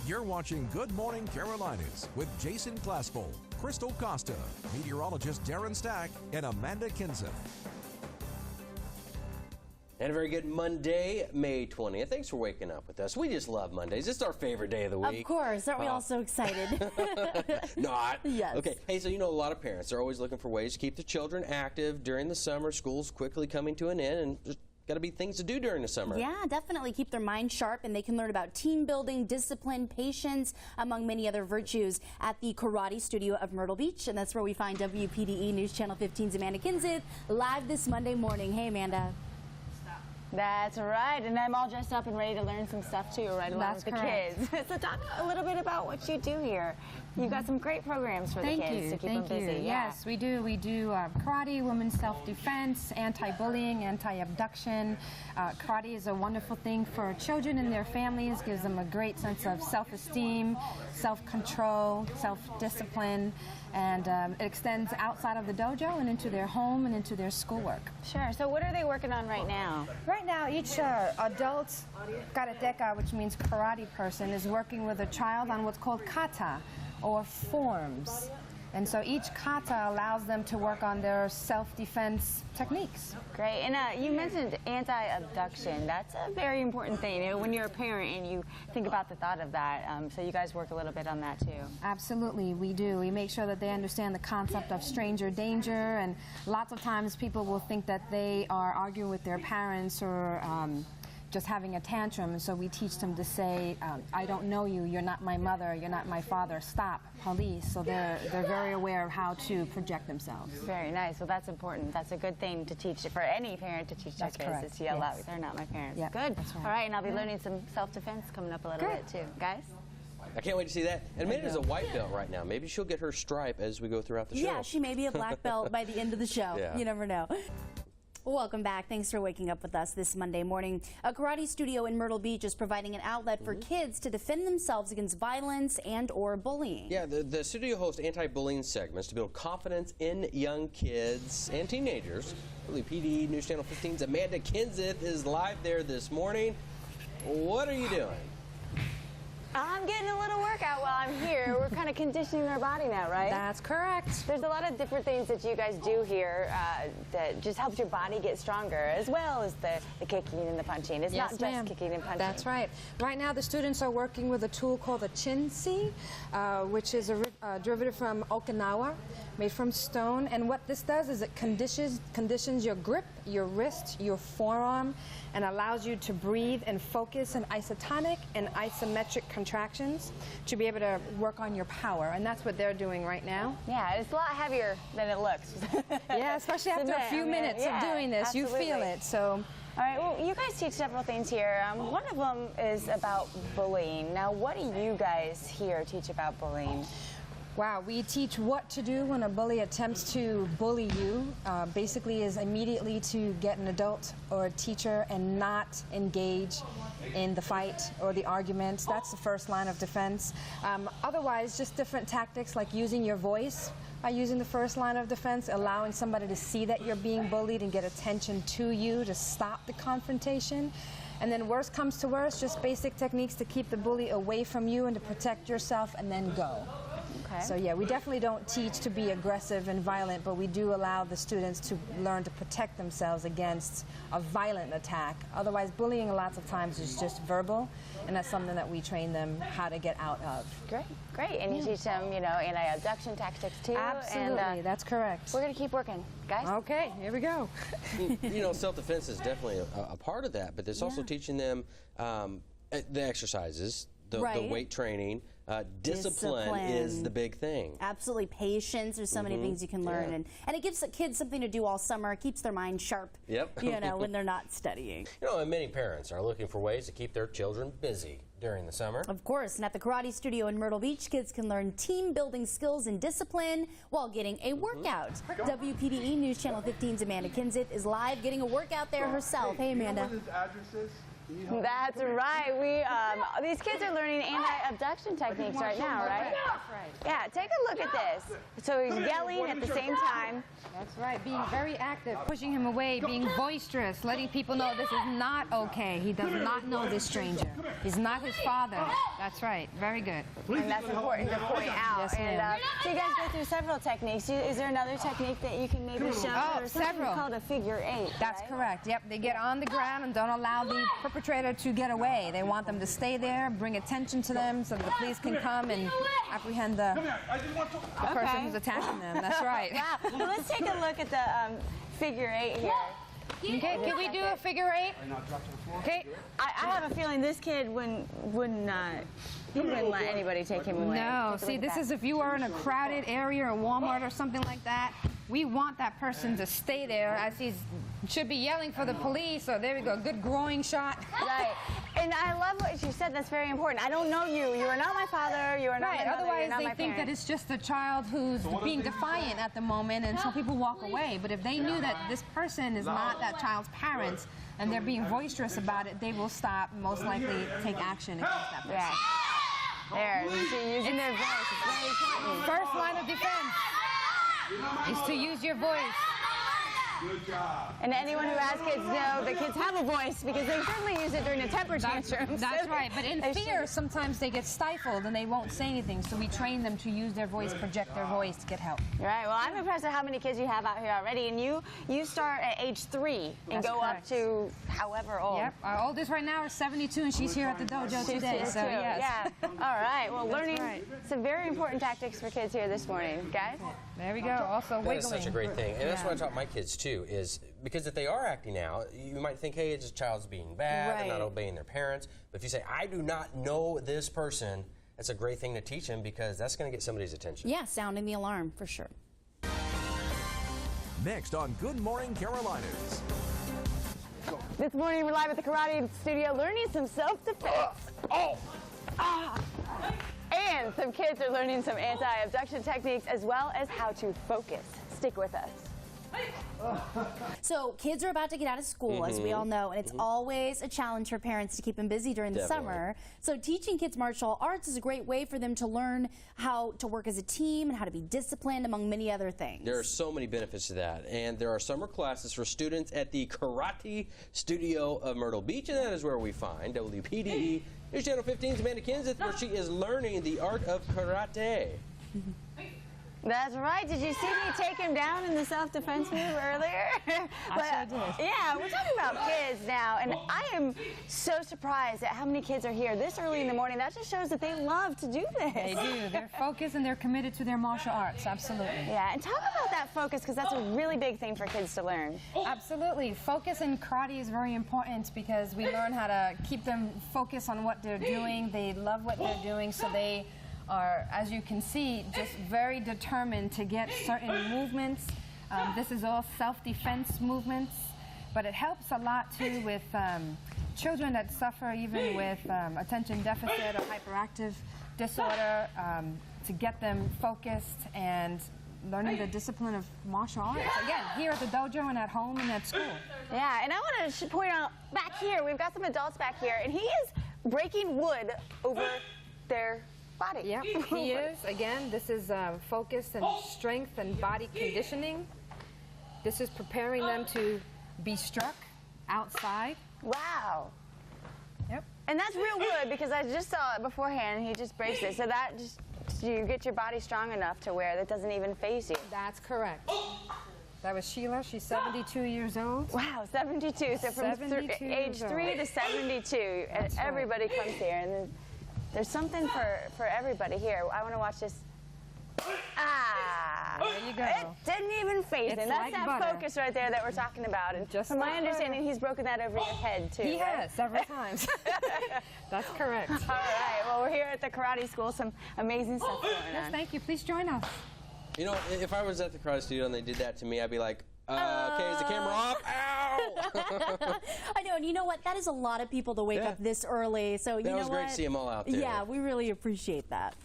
You're watching Good Morning Carolinas with Jason Glassfold, Crystal Costa, meteorologist Darren Stack, and Amanda Kinza. And a very good Monday, May 20th. Thanks for waking up with us. We just love Mondays. It's our favorite day of the week. Of course. Aren't we all so excited? Not. Yes. Okay. Hey, so you know a lot of parents are always looking for ways to keep their children active during the summer. School's quickly coming to an end, and there's got to be things to do during the summer. Yeah, definitely keep their mind sharp, and they can learn about team building, discipline, patience, among many other virtues at the Karate Studio of Myrtle Beach. And that's where we find WPDE News Channel 15's Amanda Kinza live this Monday morning. Hey, Amanda. That's right, and I'm all dressed up and ready to learn some stuff too, right along with the kids. So talk a little bit about what you do here. You've got some great programs for the kids to keep them busy. Yes, we do. We do karate, women's self-defense, anti-bullying, anti-abduction. Karate is a wonderful thing for children and their families. Gives them a great sense of self-esteem, self-control, self-discipline, and it extends outside of the dojo and into their home and into their schoolwork. Sure. So what are they working on right now? Right now, each adult karateka, which means karate person, is working with a child on what's called kata, or forms. And so each kata allows them to work on their self-defense techniques. Great. And you mentioned anti-abduction. That's a very important thing. You know, when you're a parent and you think about the thought of that, so you guys work a little bit on that too. Absolutely, we do. We make sure that they understand the concept of stranger danger, and lots of times people will think that they are arguing with their parents or just having a tantrum, and so we teach them to say, I don't know you, you're not my mother, you're not my father, stop, police. So they're very aware of how to project themselves. Very nice. Well, that's important. That's a good thing to teach, for any parent to teach their kids, to yell out, they're not my parents. Yep. Good. That's right. All right, and I'll be learning some self-defense coming up a little bit too. Guys? I can't wait to see that. And Amanda's a white belt right now. Maybe she'll get her stripe as we go throughout the show. Yeah, she may be a black belt by the end of the show. Yeah. You never know. Welcome back. Thanks for waking up with us this Monday morning. A karate studio in Myrtle Beach is providing an outlet for kids to defend themselves against violence and or bullying. Yeah, the studio hosts anti-bullying segments to build confidence in young kids and teenagers. WPDE News Channel 15's Amanda Kinza is live there this morning. What are you doing? I'm getting a little workout while I'm here. We're kind of conditioning our body now, right? That's correct. There's a lot of different things that you guys do here that just helps your body get stronger, as well as the kicking and the punching. It's not just kicking and punching. That's right. Right now the students are working with a tool called the chin-si, which is a derivative from Okinawa, made from stone. And what this does is it conditions your grip, your wrist, your forearm, and allows you to breathe and focus in isotonic and isometric contractions to be able to work on your power. And that's what they're doing right now. Yeah, it's a lot heavier than it looks. Yeah, especially after a few minutes of doing this, you feel it. So. All right, well, you guys teach several things here. One of them is about bullying. Now, what do you guys here teach about bullying? Wow, we teach what to do when a bully attempts to bully you. Basically is immediately to get an adult or a teacher and not engage in the fight or the argument. That's the first line of defense. Otherwise, just different tactics like using your voice are using the first line of defense, allowing somebody to see that you're being bullied and get attention to you to stop the confrontation. And then worst comes to worst, just basic techniques to keep the bully away from you and to protect yourself, and then go. Okay. So yeah, we definitely don't teach to be aggressive and violent, but we do allow the students to learn to protect themselves against a violent attack. Otherwise, bullying lots of times is just verbal, and that's something that we train them how to get out of. Great, great. And you teach them, you know, anti-abduction tactics too. Absolutely, and, that's correct. We're going to keep working, guys. Okay, here we go. You know, self-defense is definitely a part of that, but there's also teaching them the exercises, the weight training. Discipline is the big thing. Absolutely. Patience. There's so many things you can learn. And it gives the kids something to do all summer. It keeps their mind sharp, you know, when they're not studying. You know, and many parents are looking for ways to keep their children busy during the summer. Of course. And at the Karate Studio in Myrtle Beach, kids can learn team-building skills and discipline while getting a workout. WPDE News Channel 15's Amanda Kinza is live getting a workout there herself. Hey, Amanda. You know where this address is? That's right. These kids are learning anti-abduction techniques right now, right? That's right. Yeah, take a look at this. So he's yelling at the same time. That's right. Being very active, pushing him away, being boisterous, letting people know this is not okay. He does not know this stranger. He's not his father. That's right. Very good. And that's important to point out. Yes, ma'am. So you guys go through several techniques. Is there another technique that you can maybe show? Oh, There's something several. called a figure 8. That's right? correct. Yep. They get on the ground and don't allow the perpetrator to get away. They want them to stay there, bring attention to them so that the police can come and apprehend the person who's attacking them. That's right. Wow. Well, let's take a look at the figure 8 here. Okay, can we do a figure 8? Okay. I have a feeling this kid wouldn't let anybody take him away. No, Take a see, look at this that. is if you are in a crowded area or Walmart or something like that. We want that person to stay there as he should be yelling for the police. Or there we go, good groin shot. Right. And I love what you said. That's very important. I don't know you. You are not my father. You are not Right, my mother. otherwise You're not they my think that parent. it's just a child who's being defiant at the moment, and so people walk away. But if they knew that this person is not that child's parents and they're being boisterous about it, they will stop, most likely take action against that person. Yeah. There, using their voice. It's very important. First line of defense is to use your voice. Good job. And anyone who has kids know that kids have a voice because they certainly use it during a temper tantrum. That's So right, but in they fear, should- sometimes they get stifled and they won't say anything, so we train them to use their voice, project their voice to get help. Right. Well, I'm impressed at how many kids you have out here already, and you start at age 3 and That's go correct. up to however old. Yep, our oldest right now is 72, and she's here at the dojo She's today, here so too. yes. Yeah. All right. Well, learning right. some very important tactics for kids here this morning, guys. There we go, also That is wiggling. such a great thing. And that's what I taught my kids, too, is because if they are acting out, you might think, hey, it's a child's being bad, they're not Right. obeying their parents. But if you say, I do not know this person, that's a great thing to teach them because that's going to get somebody's attention. Yeah, sounding the alarm for sure. Next on Good Morning Carolinas. This morning we're live at the karate studio learning some self-defense. And some kids are learning some anti-abduction techniques as well as how to focus. Stick with us. So kids are about to get out of school, as we all know, and it's always a challenge for parents to keep them busy during the Definitely. summer. So teaching kids martial arts is a great way for them to learn how to work as a team and how to be disciplined, among many other things. There are so many benefits to that, and there are summer classes for students at the Karate Studio of Myrtle Beach, and that is where we find WPDE News Channel 15's Amanda Kenseth, where she is learning the art of karate. That's right. Did you see me take him down in the self-defense move earlier? I sure did. Yeah, we're talking about kids now, and I am so surprised at how many kids are here this early in the morning. That just shows that they love to do this. They do. They're focused and they're committed to their martial arts. Absolutely. Yeah, and talk about that focus because that's a really big thing for kids to learn. Absolutely. Focus in karate is very important because we learn how to keep them focused on what they're doing. They love what they're doing, so they are, as you can see, just very determined to get certain movements. This is all self-defense movements, but it helps a lot too with children that suffer even with attention deficit or hyperactive disorder, to get them focused and learning the discipline of martial arts. Again, here at the dojo and at home and at school. Yeah, and I want to point out back here, we've got some adults back here, and he is breaking wood over their body. Yep, he is. Again, this is focus and strength and body conditioning. This is preparing them to be struck outside. Wow. Yep. And that's real wood because I just saw it beforehand. He just breaks it. So that just, you get your body strong enough to where that doesn't even phase you. That's correct. That was Sheila. She's 72 years old. Wow, 72. So from 72 age years 3 old. to 72, and That's right. everybody comes here. And there's something for everybody here. I want to watch this. Ah, There you go. it didn't even phase him. It's That's like that butter. focus right there that we're talking about. And Just from my like understanding, butter. he's broken that over your head too. He right? has several times. That's correct. All right. Well, we're here at the karate school. Some amazing stuff going Yes, on. thank you. Please join us. You know, if I was at the karate studio and they did that to me, I'd be like, okay, is the camera off? Ow! I know, and you know what? That is a lot of people to wake Yeah. up this early. So you know was great what? to see 'em all out there. Yeah, we really appreciate that.